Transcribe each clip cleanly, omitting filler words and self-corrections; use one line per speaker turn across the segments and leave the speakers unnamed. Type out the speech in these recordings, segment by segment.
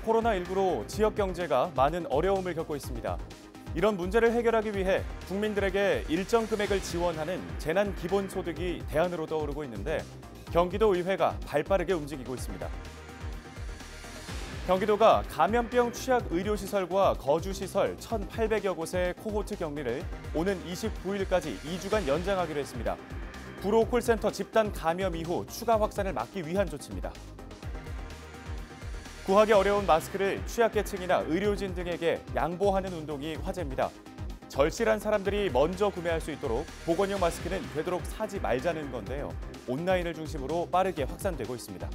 코로나19로 지역 경제가 많은 어려움을 겪고 있습니다. 이런 문제를 해결하기 위해 국민들에게 일정 금액을 지원하는 재난기본소득이 대안으로 떠오르고 있는데 경기도 의회가 발빠르게 움직이고 있습니다. 경기도가 감염병 취약 의료시설과 거주시설 1,800여 곳의 코호트 격리를 오는 29일까지 2주간 연장하기로 했습니다. 불호 콜센터 집단 감염 이후 추가 확산을 막기 위한 조치입니다. 구하기 어려운 마스크를 취약계층이나 의료진 등에게 양보하는 운동이 화제입니다. 절실한 사람들이 먼저 구매할 수 있도록 보건용 마스크는 되도록 사지 말자는 건데요. 온라인을 중심으로 빠르게 확산되고 있습니다.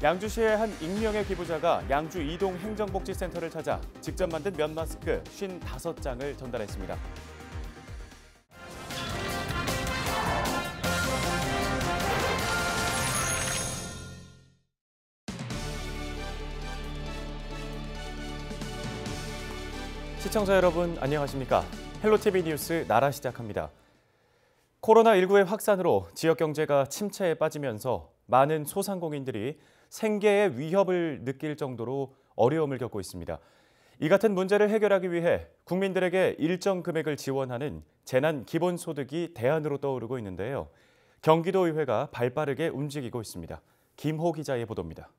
양주시의 한 익명의 기부자가 양주 이동 행정복지센터를 찾아 직접 만든 면 마스크 55장을 전달했습니다. 시청자 여러분 안녕하십니까? 헬로티비 뉴스 나라 시작합니다. 코로나19의 확산으로 지역 경제가 침체에 빠지면서 많은 소상공인들이 생계의 위협을 느낄 정도로 어려움을 겪고 있습니다. 이 같은 문제를 해결하기 위해 국민들에게 일정 금액을 지원하는 재난기본소득이 대안으로 떠오르고 있는데요. 경기도의회가 발빠르게 움직이고 있습니다. 김호 기자의 보도입니다.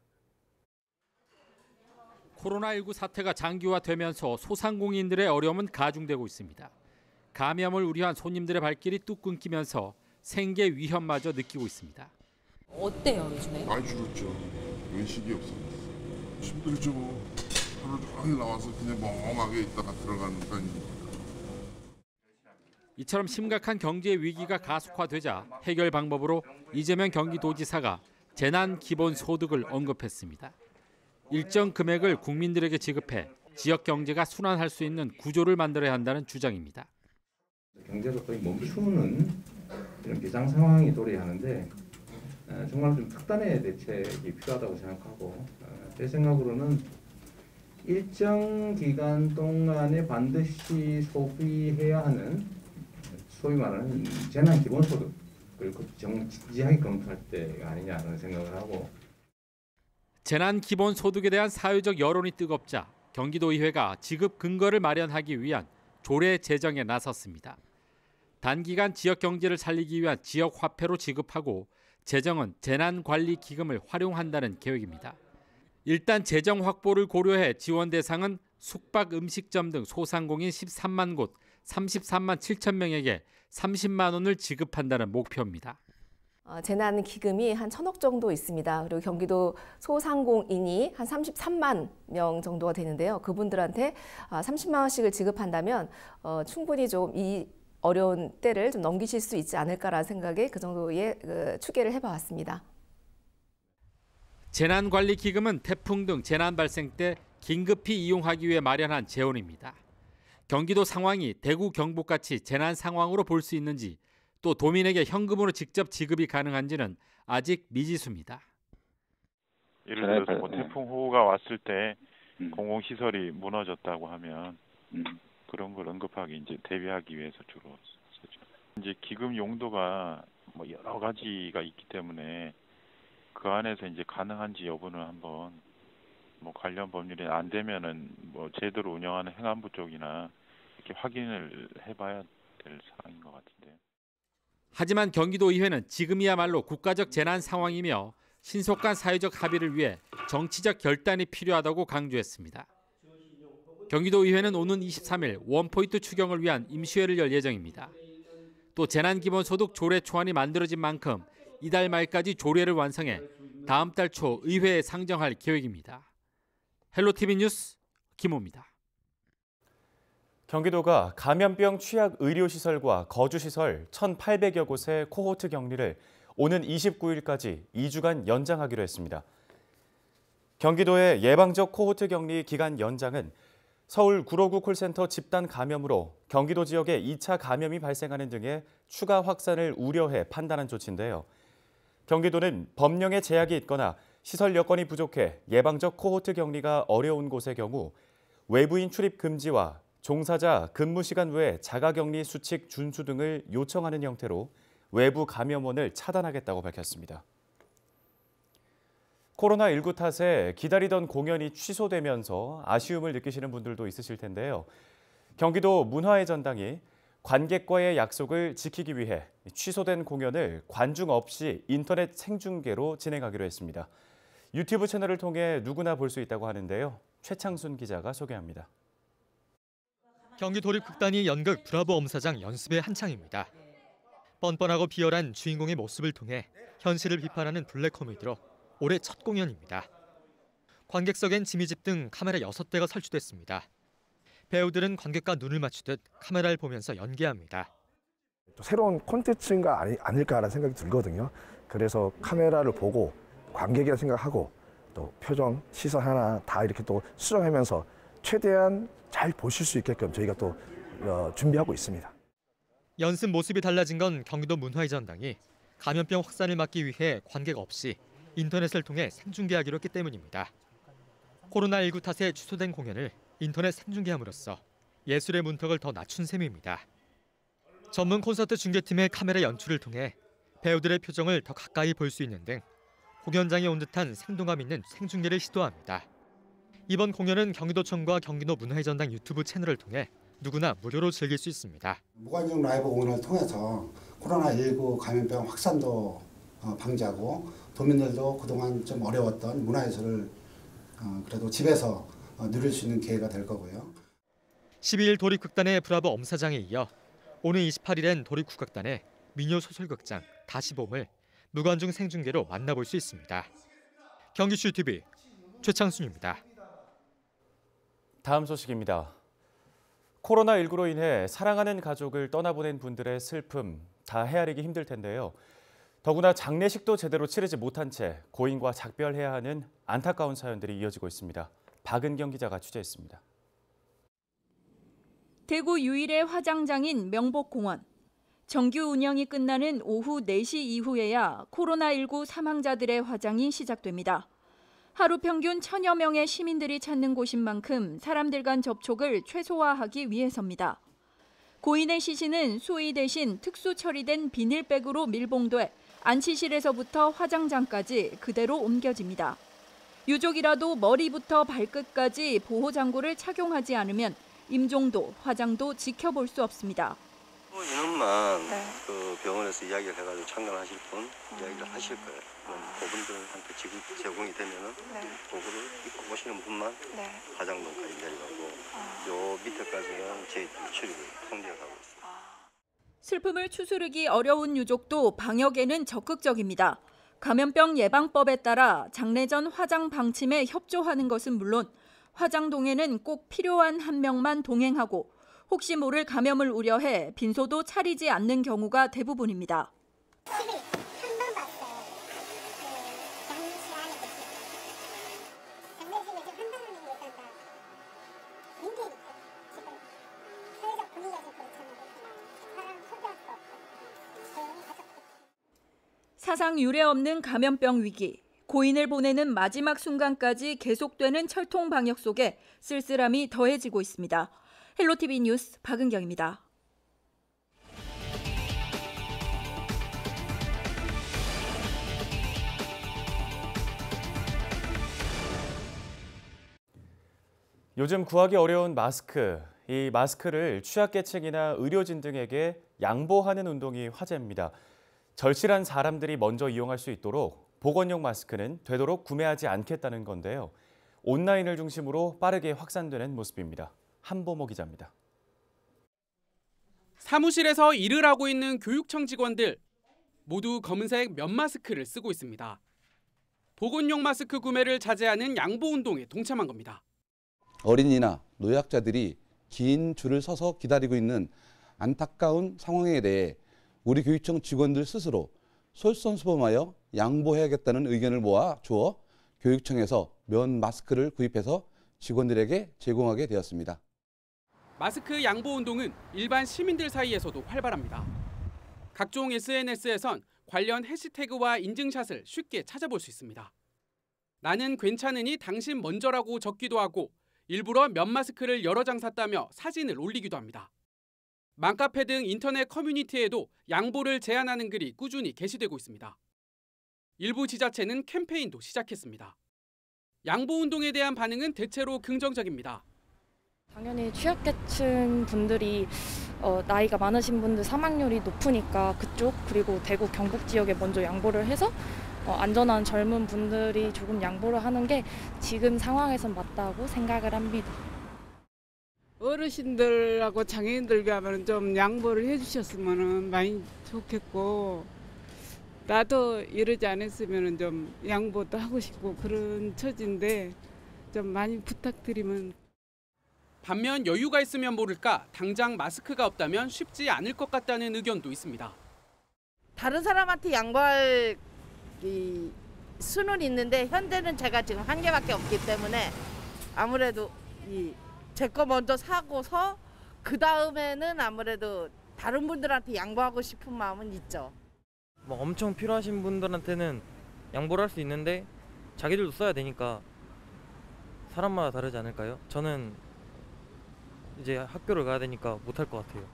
코로나19 사태가 장기화되면서 소상공인들의 어려움은 가중되고 있습니다. 감염을 우려한 손님들의 발길이 뚝 끊기면서 생계 위협마저 느끼고 있습니다.
어때요, 요즘에?
많이 줄었죠. 외식이 없어졌어. 힘들죠. 하루 종일 나와서 그냥 멍하게 있다가 들어가는 편이니까.
이처럼 심각한 경제 위기가 가속화되자 해결 방법으로 이재명 경기도지사가 재난기본소득을 언급했습니다. 일정 금액을 국민들에게 지급해 지역 경제가 순환할 수 있는 구조를 만들어야 한다는 주장입니다.
경제가 거의 멈추는 이런 비상 상황이 도래하는데 정말 좀 특단의 대책이 필요하다고 생각하고 제 생각으로는 일정 기간 동안에 반드시 소비해야 하는 소위 말하는 재난 기본소득을 진지하게 검토할 때가 아니냐는 생각을 하고
재난기본소득에 대한 사회적 여론이 뜨겁자 경기도의회가 지급 근거를 마련하기 위한 조례 제정에 나섰습니다. 단기간 지역 경제를 살리기 위한 지역 화폐로 지급하고 재정은 재난관리기금을 활용한다는 계획입니다. 일단 재정 확보를 고려해 지원 대상은 숙박 음식점 등 소상공인 13만 곳 33만 7천 명에게 30만 원을 지급한다는 목표입니다.
재난기금이 한 1,000억 정도 있습니다. 그리고 경기도 소상공인이 한 33만 명 정도가 되는데요. 그분들한테 30만 원씩을 지급한다면 충분히 좀 이 어려운 때를 좀 넘기실 수 있지 않을까라는 생각에 그 정도의 추계를 해봐왔습니다.
재난관리기금은 태풍 등 재난 발생 때 긴급히 이용하기 위해 마련한 재원입니다. 경기도 상황이 대구, 경북같이 재난 상황으로 볼 수 있는지 또 도민에게 현금으로 직접 지급이 가능한지는 아직 미지수입니다.
예를 들어서 태풍호우가 왔을 때 공공시설이 무너졌다고 하면 그런 걸 언급하기 이제 대비하기 위해서 주로 쓰죠. 이제 기금 용도가 뭐 여러 가지가 있기 때문에 그 안에서 이제 가능한지 여부는 한번 뭐 관련 법률이 안 되면은 뭐 제대로 운영하는 행안부 쪽이나 이렇게 확인을 해봐야 될 사항인 것 같은데요.
하지만 경기도의회는 지금이야말로 국가적 재난 상황이며 신속한 사회적 합의를 위해 정치적 결단이 필요하다고 강조했습니다. 경기도의회는 오는 23일 원포인트 추경을 위한 임시회를 열 예정입니다. 또 재난기본소득 조례 초안이 만들어진 만큼 이달 말까지 조례를 완성해 다음 달 초 의회에 상정할 계획입니다. 헬로티비 뉴스 김호입니다.
경기도가 감염병 취약 의료시설과 거주시설 1,800여 곳의 코호트 격리를 오는 29일까지 2주간 연장하기로 했습니다. 경기도의 예방적 코호트 격리 기간 연장은 서울 구로구 콜센터 집단 감염으로 경기도 지역에 2차 감염이 발생하는 등의 추가 확산을 우려해 판단한 조치인데요. 경기도는 법령에 제약이 있거나 시설 여건이 부족해 예방적 코호트 격리가 어려운 곳의 경우 외부인 출입 금지와 종사자 근무 시간 외 자가격리 수칙 준수 등을 요청하는 형태로 외부 감염원을 차단하겠다고 밝혔습니다. 코로나19 탓에 기다리던 공연이 취소되면서 아쉬움을 느끼시는 분들도 있으실 텐데요. 경기도 문화의 전당이 관객과의 약속을 지키기 위해 취소된 공연을 관중 없이 인터넷 생중계로 진행하기로 했습니다. 유튜브 채널을 통해 누구나 볼 수 있다고 하는데요. 최창순 기자가 소개합니다.
경기 도립극단이 연극 브라보 엄사장 연습의 한창입니다. 뻔뻔하고 비열한 주인공의 모습을 통해 현실을 비판하는 블랙 코미디로 올해 첫 공연입니다. 관객석엔 지미집 등 카메라 6대가 설치됐습니다. 배우들은 관객과 눈을 맞추듯 카메라를 보면서 연기합니다.
또 새로운 콘텐츠가 아닐까라는 생각이 들거든요. 그래서 카메라를 보고 관객이라 생각하고 또 표정, 시선 하나 다 이렇게 또 수정하면서 최대한 잘 보실 수 있게끔 저희가 또 준비하고 있습니다.
연습 모습이 달라진 건 경기도 문화의 전당이 감염병 확산을 막기 위해 관객 없이 인터넷을 통해 생중계하기로 했기 때문입니다. 코로나19 탓에 취소된 공연을 인터넷 생중계함으로써 예술의 문턱을 더 낮춘 셈입니다. 전문 콘서트 중계팀의 카메라 연출을 통해 배우들의 표정을 더 가까이 볼 수 있는 등 공연장에 온 듯한 생동감 있는 생중계를 시도합니다. 이번 공연은 경기도청과 경기도 문화의 전당 유튜브 채널을 통해 누구나 무료로 즐길 수 있습니다.
무관중 라이브 공연을 통해서 코로나19 감염병 확산도 방지하고 도민들도 그동안 좀 어려웠던 문화예술을 그래도 집에서 누릴 수 있는 기회가 될 거고요.
12일 도립극단의 브라보 엄사장에 이어 오는 28일엔 도립국악단의 민요 소설극장 다시 봄을 무관중 생중계로 만나볼 수 있습니다. 경기슈TV 최창순입니다.
다음 소식입니다. 코로나19로 인해 사랑하는 가족을 떠나보낸 분들의 슬픔 다 헤아리기 힘들 텐데요. 더구나 장례식도 제대로 치르지 못한 채 고인과 작별해야 하는 안타까운 사연들이 이어지고 있습니다. 박은경 기자가 취재했습니다.
대구 유일의 화장장인 명복공원. 정규 운영이 끝나는 오후 4시 이후에야 코로나19 사망자들의 화장이 시작됩니다. 하루 평균 1000여 명의 시민들이 찾는 곳인 만큼 사람들 간 접촉을 최소화하기 위해서입니다. 고인의 시신은 수의 대신 특수 처리된 비닐백으로 밀봉돼 안치실에서부터 화장장까지 그대로 옮겨집니다. 유족이라도 머리부터 발끝까지 보호장구를 착용하지 않으면 임종도, 화장도 지켜볼 수 없습니다.
인원만 그 병원에서 이야기를 해가지고 참관하실 분 이야기를 하실 거예요. 그분들한테 지금 제공이 되면은 그거를 입고 오시는 분만 화장동까지 내려가고 요 밑에까지는 저희 출입을 통제하고 있습니다.
슬픔을 추스르기 어려운 유족도 방역에는 적극적입니다. 감염병 예방법에 따라 장례 전 화장 방침에 협조하는 것은 물론 화장동에는 꼭 필요한 한 명만 동행하고 혹시 모를 감염을 우려해 빈소도 차리지 않는 경우가 대부분입니다. 사상 유례 없는 감염병 위기, 고인을 보내는 마지막 순간까지 계속되는 철통 방역 속에 쓸쓸함이 더해지고 있습니다. 헬로티비 뉴스 박은경입니다.
요즘 구하기 어려운 마스크, 이 마스크를 취약계층이나 의료진 등에게 양보하는 운동이 화제입니다. 절실한 사람들이 먼저 이용할 수 있도록 보건용 마스크는 되도록 구매하지 않겠다는 건데요. 온라인을 중심으로 빠르게 확산되는 모습입니다. 한보모 기자입니다.
사무실에서 일을 하고 있는 교육청 직원들 모두 검은색 면 마스크를 쓰고 있습니다. 보건용 마스크 구매를 자제하는 양보 운동에 동참한 겁니다.
어린이나 노약자들이 긴 줄을 서서 기다리고 있는 안타까운 상황에 대해 우리 교육청 직원들 스스로 솔선수범하여 양보해야겠다는 의견을 모아 주어 교육청에서 면 마스크를 구입해서 직원들에게 제공하게 되었습니다.
마스크 양보 운동은 일반 시민들 사이에서도 활발합니다. 각종 SNS에선 관련 해시태그와 인증샷을 쉽게 찾아볼 수 있습니다. 나는 괜찮으니 당신 먼저라고 적기도 하고 일부러 면 마스크를 여러 장 샀다며 사진을 올리기도 합니다. 맘카페 등 인터넷 커뮤니티에도 양보를 제안하는 글이 꾸준히 게시되고 있습니다. 일부 지자체는 캠페인도 시작했습니다. 양보운동에 대한 반응은 대체로 긍정적입니다.
당연히 취약계층 분들이 나이가 많으신 분들 사망률이 높으니까 그쪽 그리고 대구 경북 지역에 먼저 양보를 해서 안전한 젊은 분들이 조금 양보를 하는 게 지금 상황에선 맞다고 생각을 합니다.
어르신들하고 장애인들 가면 좀 양보를 해주셨으면 많이 좋겠고 나도 이러지 않았으면 좀 양보도 하고 싶고 그런 처지인데 좀 많이 부탁드리면.
반면 여유가 있으면 모를까 당장 마스크가 없다면 쉽지 않을 것 같다는 의견도 있습니다.
다른 사람한테 양보할 수는 있는데 현재는 제가 지금 한 개밖에 없기 때문에 아무래도 제 거 먼저 사고서 그 다음에는 아무래도 다른 분들한테 양보하고 싶은 마음은 있죠.
뭐 엄청 필요하신 분들한테는 양보를 할 수 있는데 자기들도 써야 되니까 사람마다 다르지 않을까요? 저는 이제 학교를 가야 되니까 못할 것 같아요.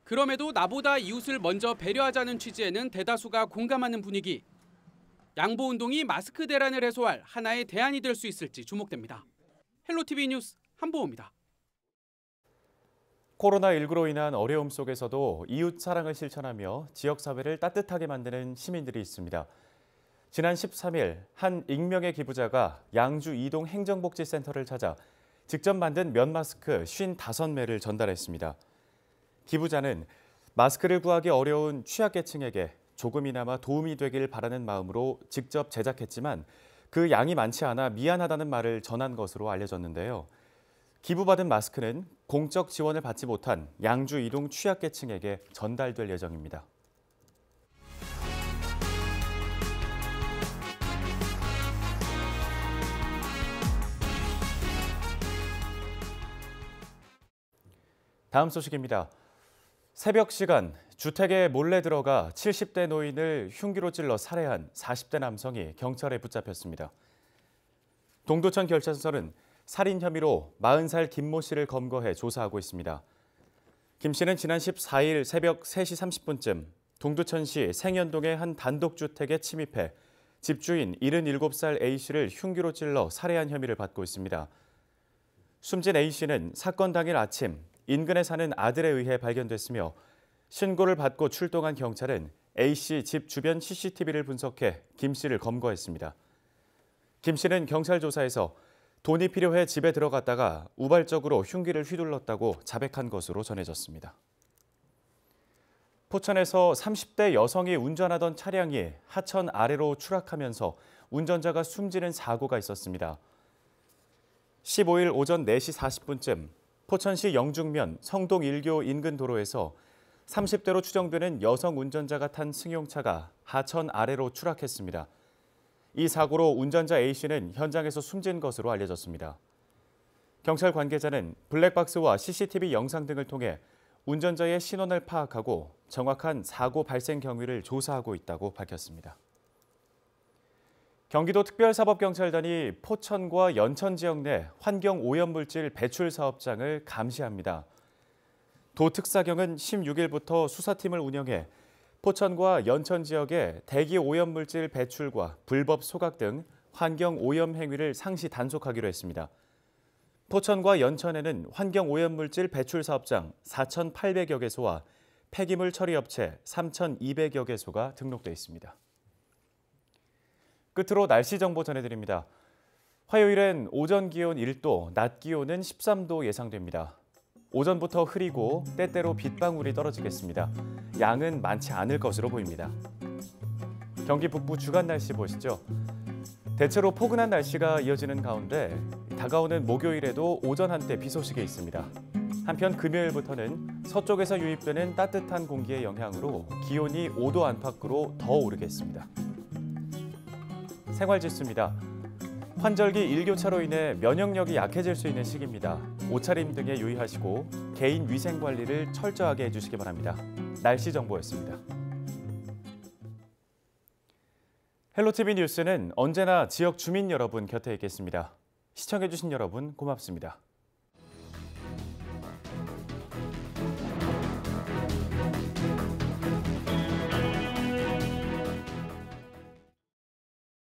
그럼에도 나보다 이웃을 먼저 배려하자는 취지에는 대다수가 공감하는 분위기. 양보운동이 마스크 대란을 해소할 하나의 대안이 될 수 있을지 주목됩니다. 헬로티비 뉴스 한보호입니다.
코로나19로 인한 어려움 속에서도 이웃 사랑을 실천하며 지역사회를 따뜻하게 만드는 시민들이 있습니다. 지난 13일 한 익명의 기부자가 양주 이동 행정복지센터를 찾아 직접 만든 면 마스크 55매를 전달했습니다. 기부자는 마스크를 구하기 어려운 취약계층에게 조금이나마 도움이 되길 바라는 마음으로 직접 제작했지만 그 양이 많지 않아 미안하다는 말을 전한 것으로 알려졌는데요. 기부받은 마스크는 공적 지원을 받지 못한 양주 이동 취약계층에게 전달될 예정입니다. 다음 소식입니다. 새벽 시간 주택에 몰래 들어가 70대 노인을 흉기로 찔러 살해한 40대 남성이 경찰에 붙잡혔습니다. 동두천 경찰서는 살인 혐의로 40살 김모 씨를 검거해 조사하고 있습니다. 김 씨는 지난 14일 새벽 3시 30분쯤 동두천시 생현동의 한 단독주택에 침입해 집주인 77살 A 씨를 흉기로 찔러 살해한 혐의를 받고 있습니다. 숨진 A 씨는 사건 당일 아침 인근에 사는 아들에 의해 발견됐으며 신고를 받고 출동한 경찰은 A 씨 집 주변 CCTV를 분석해 김 씨를 검거했습니다. 김 씨는 경찰 조사에서 돈이 필요해 집에 들어갔다가 우발적으로 흉기를 휘둘렀다고 자백한 것으로 전해졌습니다. 포천에서 30대 여성이 운전하던 차량이 하천 아래로 추락하면서 운전자가 숨지는 사고가 있었습니다. 15일 오전 4시 40분쯤 포천시 영중면 성동 1교 인근 도로에서 30대로 추정되는 여성 운전자가 탄 승용차가 하천 아래로 추락했습니다. 이 사고로 운전자 A씨는 현장에서 숨진 것으로 알려졌습니다. 경찰 관계자는 블랙박스와 CCTV 영상 등을 통해 운전자의 신원을 파악하고 정확한 사고 발생 경위를 조사하고 있다고 밝혔습니다. 경기도 특별사법경찰단이 포천과 연천 지역 내 환경오염물질 배출 사업장을 감시합니다. 도 특사경은 16일부터 수사팀을 운영해 포천과 연천 지역의 대기 오염물질 배출과 불법 소각 등 환경오염 행위를 상시 단속하기로 했습니다. 포천과 연천에는 환경오염물질 배출 사업장 4,800여 개소와 폐기물 처리업체 3,200여 개소가 등록돼 있습니다. 끝으로 날씨 정보 전해드립니다. 화요일엔 오전 기온 1도, 낮 기온은 13도 예상됩니다. 오전부터 흐리고 때때로 빗방울이 떨어지겠습니다. 양은 많지 않을 것으로 보입니다. 경기 북부 주간 날씨 보시죠. 대체로 포근한 날씨가 이어지는 가운데 다가오는 목요일에도 오전 한때 비 소식이 있습니다. 한편 금요일부터는 서쪽에서 유입되는 따뜻한 공기의 영향으로 기온이 5도 안팎으로 더 오르겠습니다. 생활지수입니다. 환절기 일교차로 인해 면역력이 약해질 수 있는 시기입니다. 옷차림 등에 유의하시고 개인 위생 관리를 철저하게 해주시기 바랍니다. 날씨 정보였습니다. 헬로티비 뉴스는 언제나 지역 주민 여러분 곁에 있겠습니다. 시청해주신 여러분 고맙습니다.